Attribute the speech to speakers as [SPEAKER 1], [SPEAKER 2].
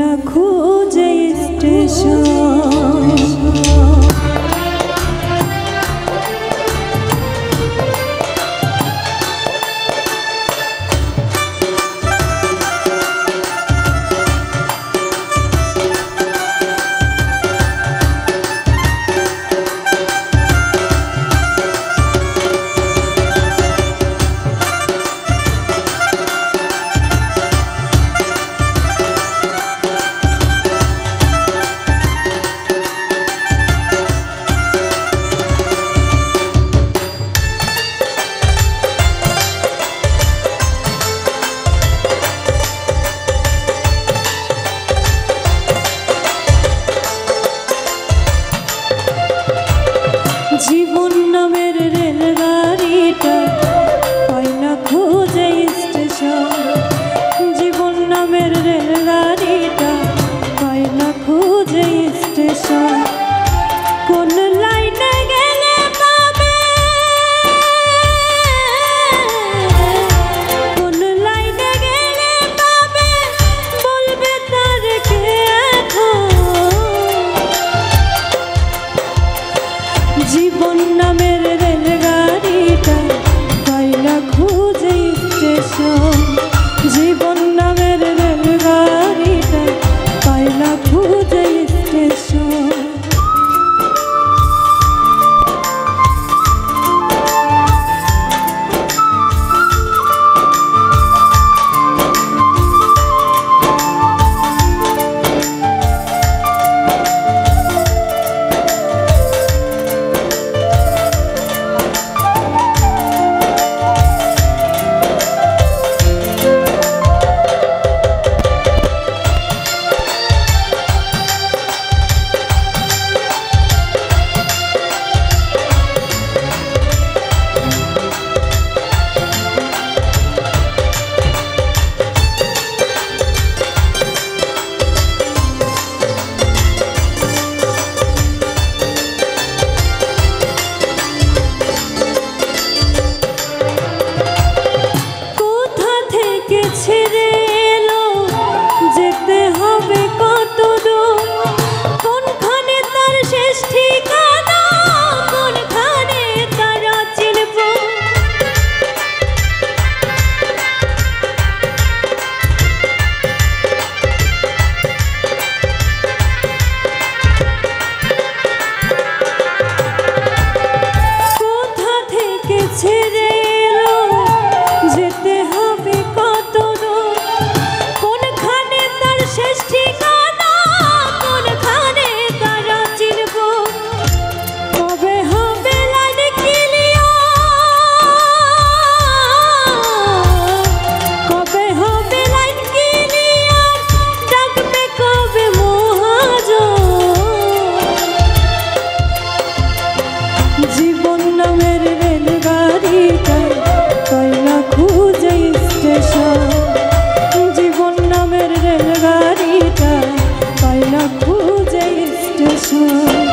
[SPEAKER 1] না খুঁজে স্টেশন। জীবন নামের রেলগাড়িটা পাই না খুঁজে স্টেশন। জীবন নামের রেলগাড়িটা পাই না খুঁজে স্টেশন। কোন লাইনে গেলে পাবে, কোন লাইনে গেলে পাবে, বলবে তার কে এখন। জীবন নামের রেলগাড়িটা পাই না খুঁজে স্টেশন। জীবন নামের রেলগাড়িটা পাই না খুঁজে স্টেশন। ছেড়ে এলো যেতে হবে কত দূর, কোনখানে তার শেষ ঠিকানা, কোনখানে তারা চিনব। কোথা থেকে ছেড়ে এলো যেতে হবে কত দূর, কোনখানে তার শেষ ঠিকানা, কোনখানে তারা চিনব। কবে হবে লাইন ক্লিয়ার, কবে হবে লাইন ক্লিয়ার, ডাকবে কবে মহাজন। জীবন নামের রেলগাড়িটা পাই না খুঁজে স্টেশন। জীবন নামের রেলগাড়িটা পাই না খুঁজে স্টেশন।